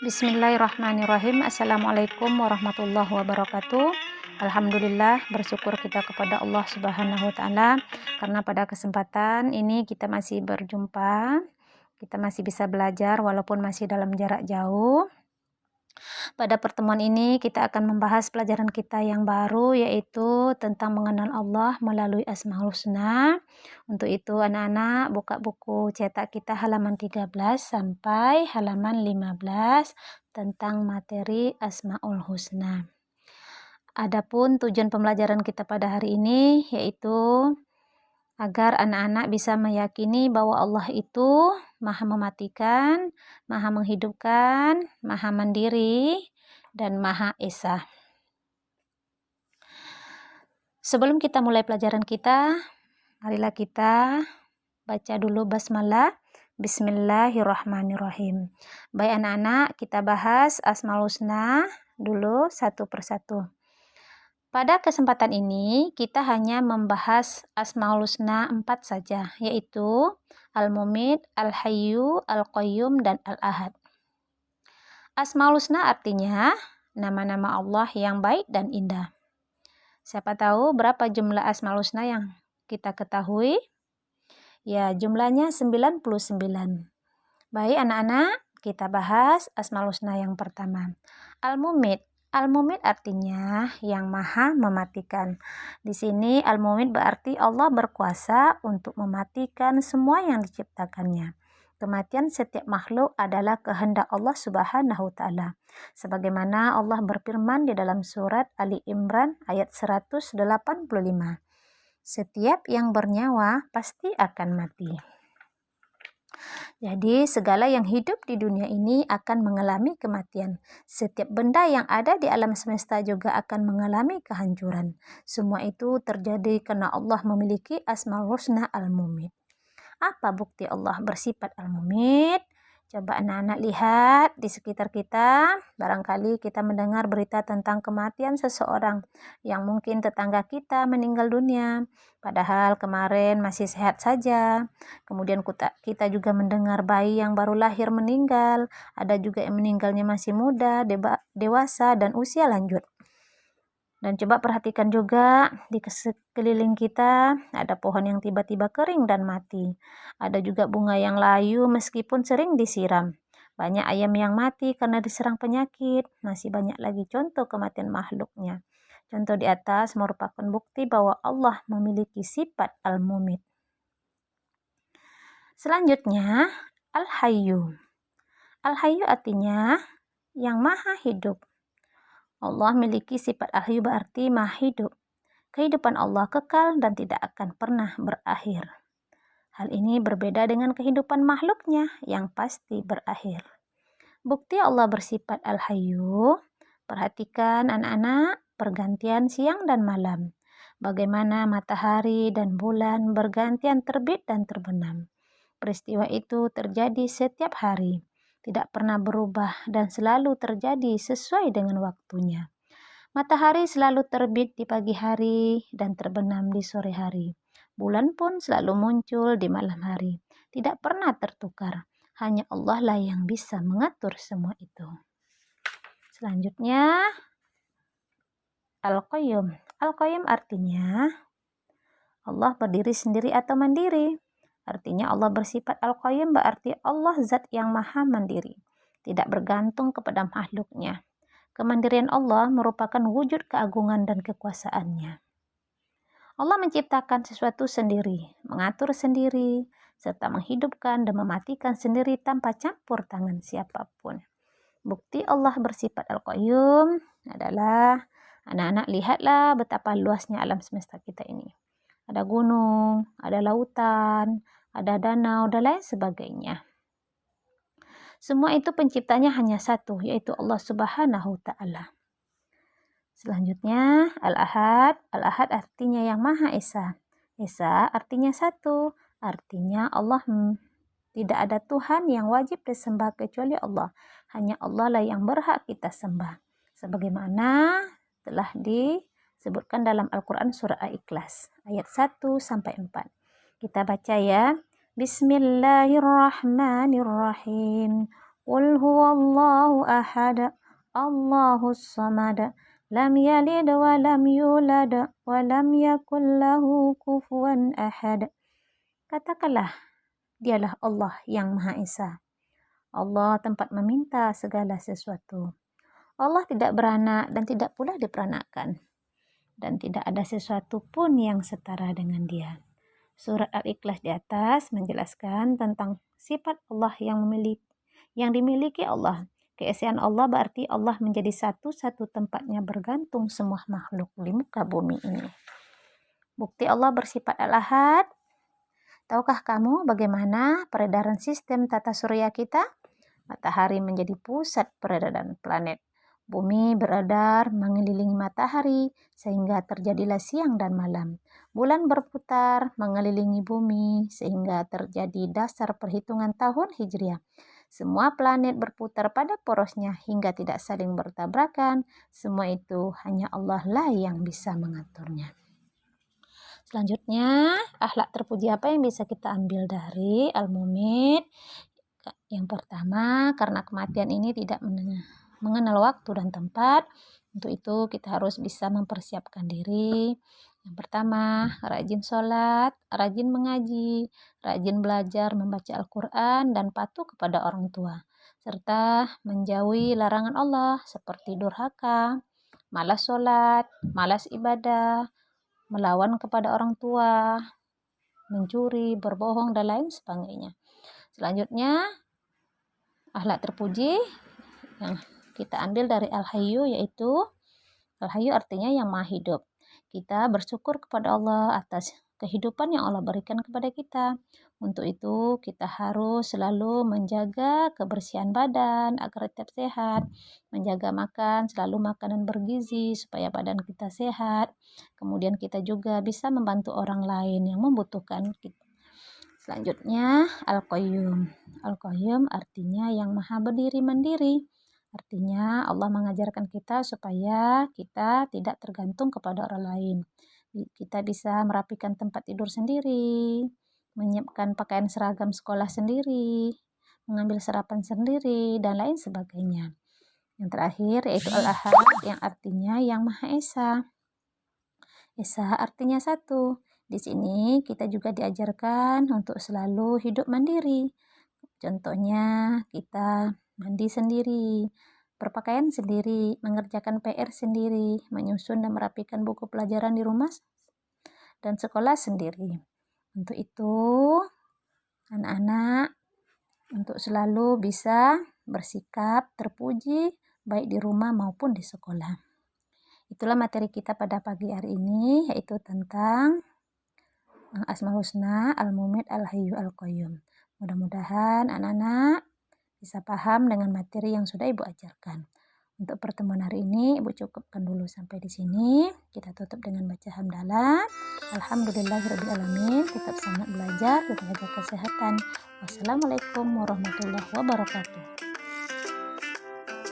Bismillahirrahmanirrahim. Assalamualaikum warahmatullahi wabarakatuh. Alhamdulillah, bersyukur kita kepada Allah Subhanahu wa Ta'ala, karena pada kesempatan ini kita masih berjumpa, kita masih bisa belajar walaupun masih dalam jarak jauh. Pada pertemuan ini kita akan membahas pelajaran kita yang baru, yaitu tentang mengenal Allah melalui Asmaul Husna. Untuk itu anak-anak buka buku cetak kita halaman 13 sampai halaman 15 tentang materi Asmaul Husna. Adapun tujuan pembelajaran kita pada hari ini yaitu agar anak-anak bisa meyakini bahwa Allah itu Maha mematikan, Maha menghidupkan, Maha mandiri, dan Maha Esa. Sebelum kita mulai pelajaran kita, marilah kita baca dulu basmalah. Bismillahirrahmanirrahim. Baik anak-anak, kita bahas Asmaul Husna dulu satu persatu. Pada kesempatan ini, kita hanya membahas Asmaul Husna 4 saja, yaitu Al-Mumit, Al-Hayyu, Al-Qayyum, dan Al-Ahad. Asmaul Husna artinya nama-nama Allah yang baik dan indah. Siapa tahu berapa jumlah Asmaul Husna yang kita ketahui? Ya, jumlahnya 99. Baik anak-anak, kita bahas Asmaul Husna yang pertama. Al-Mumit. Al-Mumit artinya yang maha mematikan. Di sini Al-Mumit berarti Allah berkuasa untuk mematikan semua yang diciptakannya. Kematian setiap makhluk adalah kehendak Allah Subhanahu wa Ta'ala. Sebagaimana Allah berfirman di dalam surat Ali Imran ayat 185. Setiap yang bernyawa pasti akan mati. Jadi segala yang hidup di dunia ini akan mengalami kematian. Setiap benda yang ada di alam semesta juga akan mengalami kehancuran. Semua itu terjadi karena Allah memiliki Asmaul Husna Al-Mumit. Apa bukti Allah bersifat Al-Mumit? Coba anak-anak lihat di sekitar kita. Barangkali kita mendengar berita tentang kematian seseorang yang mungkin tetangga kita meninggal dunia. Padahal kemarin masih sehat saja. Kemudian kita juga mendengar bayi yang baru lahir meninggal. Ada juga yang meninggalnya masih muda, dewasa, dan usia lanjut. Dan coba perhatikan juga di sekeliling kita ada pohon yang tiba-tiba kering dan mati. Ada juga bunga yang layu meskipun sering disiram. Banyak ayam yang mati karena diserang penyakit. Masih banyak lagi contoh kematian makhluknya. Contoh di atas merupakan bukti bahwa Allah memiliki sifat Al-Mumit. Selanjutnya, Al-Hayyu. Al-Hayyu artinya yang maha hidup. Allah memiliki sifat Al-Hayyu berarti maha hidup. Kehidupan Allah kekal dan tidak akan pernah berakhir. Hal ini berbeda dengan kehidupan makhluknya yang pasti berakhir. Bukti Allah bersifat Al-Hayyu, perhatikan anak-anak pergantian siang dan malam. Bagaimana matahari dan bulan bergantian terbit dan terbenam. Peristiwa itu terjadi setiap hari. Tidak pernah berubah dan selalu terjadi sesuai dengan waktunya. Matahari selalu terbit di pagi hari dan terbenam di sore hari. Bulan pun selalu muncul di malam hari. Tidak pernah tertukar. Hanya Allah lah yang bisa mengatur semua itu. Selanjutnya, Al-Qayyum. Al-Qayyum artinya Allah berdiri sendiri atau mandiri. Artinya Allah bersifat Al-Qayyum berarti Allah zat yang maha mandiri, tidak bergantung kepada makhluknya. Kemandirian Allah merupakan wujud keagungan dan kekuasaannya. Allah menciptakan sesuatu sendiri, mengatur sendiri, serta menghidupkan dan mematikan sendiri tanpa campur tangan siapapun. Bukti Allah bersifat Al-Qayyum adalah anak-anak lihatlah betapa luasnya alam semesta kita ini. Ada gunung, ada lautan, ada danau, dan lain sebagainya. Semua itu penciptanya hanya satu, yaitu Allah Subhanahu wa Ta'ala. Selanjutnya, Al-Ahad. Al-Ahad artinya yang Maha Esa. Esa artinya satu, artinya Allah tidak ada Tuhan yang wajib disembah kecuali Allah. Hanya Allah lah yang berhak kita sembah. Sebagaimana telah disebutkan dalam Al-Quran surah Al-Ikhlas ayat 1-4. Kita baca ya. Bismillahirrahmanirrahim. Qul huwallahu ahad, Allahus samad, lam yalid wa lam yulad wa lam yakul lahu kufuwan ahad. Katakanlah, dialah Allah yang Maha Esa. Allah tempat meminta segala sesuatu. Allah tidak beranak dan tidak pula diperanakkan. Dan tidak ada sesuatu pun yang setara dengan Dia. Surat Al-Ikhlas di atas menjelaskan tentang sifat Allah yang dimiliki Allah. Keesaan Allah berarti Allah menjadi satu-satu tempatnya bergantung semua makhluk di muka bumi ini. Bukti Allah bersifat Al-Ahad. Tahukah kamu bagaimana peredaran sistem tata surya kita? Matahari menjadi pusat peredaran planet. Bumi beredar mengelilingi matahari sehingga terjadilah siang dan malam. Bulan berputar mengelilingi bumi sehingga terjadi dasar perhitungan tahun Hijriah. Semua planet berputar pada porosnya hingga tidak saling bertabrakan. Semua itu hanya Allah lah yang bisa mengaturnya. Selanjutnya, akhlak terpuji apa yang bisa kita ambil dari Al-Mumit? Yang pertama, karena kematian ini tidak mengenal waktu dan tempat. Untuk itu kita harus bisa mempersiapkan diri. Yang pertama, rajin sholat, rajin mengaji, rajin belajar membaca Al-Quran dan patuh kepada orang tua. Serta menjauhi larangan Allah seperti durhaka, malas sholat, malas ibadah, melawan kepada orang tua, mencuri, berbohong, dan lain sebagainya. Selanjutnya, akhlak terpuji yang kita ambil dari Al-Hayyu, yaitu Al-Hayyu artinya yang maha hidup. Kita bersyukur kepada Allah atas kehidupan yang Allah berikan kepada kita. Untuk itu kita harus selalu menjaga kebersihan badan agar tetap sehat, menjaga makan, selalu makanan bergizi supaya badan kita sehat. Kemudian kita juga bisa membantu orang lain yang membutuhkan kita. Selanjutnya, Al-Qayyum. Al-Qayyum artinya yang maha berdiri mandiri. Artinya Allah mengajarkan kita supaya kita tidak tergantung kepada orang lain. Kita bisa merapikan tempat tidur sendiri, menyiapkan pakaian seragam sekolah sendiri, mengambil sarapan sendiri, dan lain sebagainya. Yang terakhir yaitu Al-Ahad yang artinya yang Maha Esa. Esa artinya satu. Di sini kita juga diajarkan untuk selalu hidup mandiri. Contohnya kita mandi sendiri, berpakaian sendiri, mengerjakan PR sendiri, menyusun dan merapikan buku pelajaran di rumah dan sekolah sendiri. Untuk itu, anak-anak untuk selalu bisa bersikap terpuji baik di rumah maupun di sekolah. Itulah materi kita pada pagi hari ini, yaitu tentang Asmaul Husna, Al-Mumit, Al-Hayyu, Al-Qayyum. Mudah-mudahan anak-anak bisa paham dengan materi yang sudah Ibu ajarkan. Untuk pertemuan hari ini Ibu cukupkan dulu sampai di sini. Kita tutup dengan baca hamdalah. Alhamdulillahirrabbilalamin. Tetap semangat belajar, tetap jaga kesehatan. Wassalamualaikum warahmatullahi wabarakatuh.